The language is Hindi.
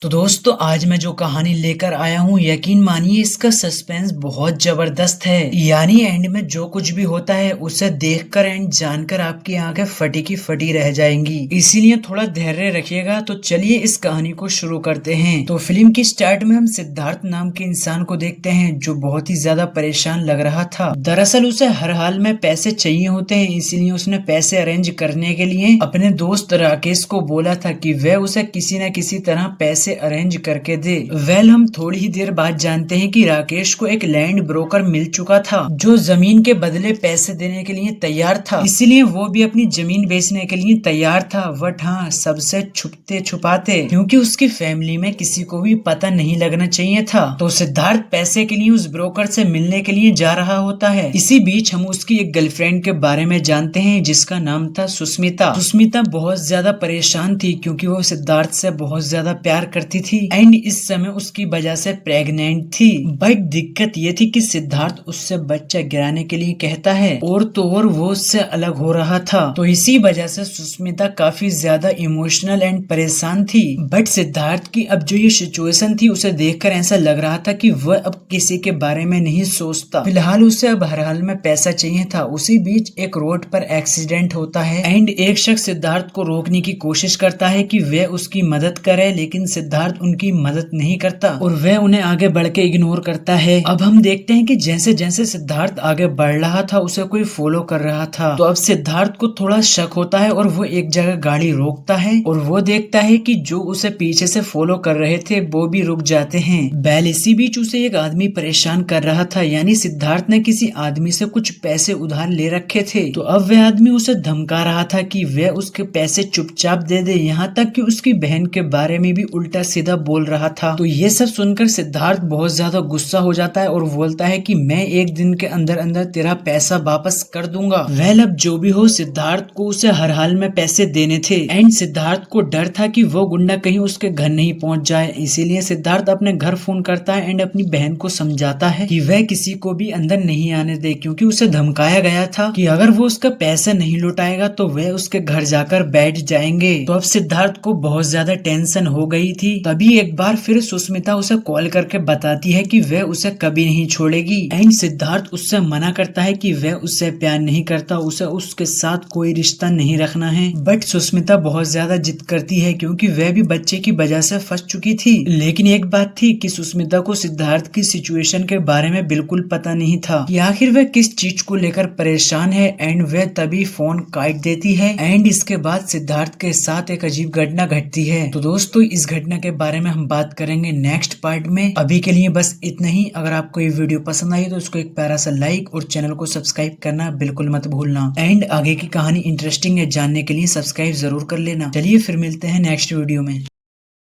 तो दोस्तों आज मैं जो कहानी लेकर आया हूँ यकीन मानिए इसका सस्पेंस बहुत जबरदस्त है। यानी एंड में जो कुछ भी होता है उसे देखकर एंड जानकर आपकी आंखें फटी की फटी रह जाएंगी, इसीलिए थोड़ा धैर्य रखिएगा। तो चलिए इस कहानी को शुरू करते हैं। तो फिल्म की स्टार्ट में हम सिद्धार्थ नाम के इंसान को देखते हैं जो बहुत ही ज्यादा परेशान लग रहा था। दरअसल उसे हर हाल में पैसे चाहिए होते हैं, इसीलिए उसने पैसे अरेंज करने के लिए अपने दोस्त राकेश को बोला था कि वह उसे किसी न किसी तरह पैसे अरेंज करके दे। हम थोड़ी ही देर बाद जानते हैं कि राकेश को एक लैंड ब्रोकर मिल चुका था जो जमीन के बदले पैसे देने के लिए तैयार था, इसीलिए वो भी अपनी जमीन बेचने के लिए तैयार था। बट हाँ, सबसे छुपते छुपाते, क्योंकि उसकी फैमिली में किसी को भी पता नहीं लगना चाहिए था। तो सिद्धार्थ पैसे के लिए उस ब्रोकर से मिलने के लिए जा रहा होता है। इसी बीच हम उसकी एक गर्लफ्रेंड के बारे में जानते हैं जिसका नाम था सुष्मिता। सुष्मिता बहुत ज्यादा परेशान थी क्योंकि वो सिद्धार्थ से बहुत ज्यादा प्यार करती थी एंड इस समय उसकी वजह से प्रेग्नेंट थी। बट दिक्कत ये थी कि सिद्धार्थ उससे बच्चा गिराने के लिए कहता है और तो और वो उससे अलग हो रहा था। तो इसी वजह से सुष्मिता काफी ज्यादा इमोशनल एंड परेशान थी। बट सिद्धार्थ की अब जो ये सिचुएशन थी उसे देखकर ऐसा लग रहा था कि वह अब किसी के बारे में नहीं सोचता। फिलहाल उसे अब हर हाल में पैसा चाहिए था। उसी बीच एक रोड पर एक्सीडेंट होता है एंड एक शख्स सिद्धार्थ को रोकने की कोशिश करता है कि वह उसकी मदद करे, लेकिन सिद्धार्थ उनकी मदद नहीं करता और वह उन्हें आगे बढ़ के इग्नोर करता है। अब हम देखते हैं कि जैसे जैसे सिद्धार्थ आगे बढ़ रहा था उसे कोई फॉलो कर रहा था। तो अब सिद्धार्थ को थोड़ा शक होता है और वो एक जगह गाड़ी रोकता है और वो देखता है कि जो उसे पीछे से फॉलो कर रहे थे वो भी रुक जाते हैं। इसी बीच उसे एक आदमी परेशान कर रहा था, यानी सिद्धार्थ ने किसी आदमी से कुछ पैसे उधार ले रखे थे। तो अब वह आदमी उसे धमका रहा था कि वह उसके पैसे चुपचाप दे दे, यहाँ तक कि उसकी बहन के बारे में भी उल्टा सीधा बोल रहा था। तो ये सब सुनकर सिद्धार्थ बहुत ज्यादा गुस्सा हो जाता है और बोलता है कि मैं एक दिन के अंदर अंदर तेरा पैसा वापस कर दूंगा। अब जो भी हो, सिद्धार्थ को उसे हर हाल में पैसे देने थे एंड सिद्धार्थ को डर था कि वो गुंडा कहीं उसके घर नहीं पहुंच जाए, इसीलिए सिद्धार्थ अपने घर फोन करता है एंड अपनी बहन को समझाता है कि वह किसी को भी अंदर नहीं आने दे, क्योंकि उसे धमकाया गया था कि अगर वो उसका पैसा नहीं लौटाएगा तो वह उसके घर जाकर बैठ जाएंगे। तो अब सिद्धार्थ को बहुत ज्यादा टेंशन हो गई थी। तभी एक बार फिर सुष्मिता उसे कॉल करके बताती है कि वह उसे कभी नहीं छोड़ेगी एंड सिद्धार्थ उससे मना करता है कि वह उससे प्यार नहीं करता, उसे उसके साथ कोई रिश्ता नहीं रखना है। बट सुष्मिता बहुत ज्यादा जिद करती है क्योंकि वह भी बच्चे की वजह से फंस चुकी थी। लेकिन एक बात थी कि सुष्मिता को सिद्धार्थ की सिचुएशन के बारे में बिल्कुल पता नहीं था कि आखिर वह किस चीज को लेकर परेशान है एंड वह तभी फोन काट देती है एंड इसके बाद सिद्धार्थ के साथ एक अजीब घटना घटती है। तो दोस्तों इस घटना के बारे में हम बात करेंगे नेक्स्ट पार्ट में। अभी के लिए बस इतना ही। अगर आपको ये वीडियो पसंद आई तो उसको एक प्यारा सा लाइक और चैनल को सब्सक्राइब करना बिल्कुल मत भूलना एंड आगे की कहानी इंटरेस्टिंग है जानने के लिए सब्सक्राइब जरूर कर लेना। चलिए फिर मिलते हैं नेक्स्ट वीडियो में।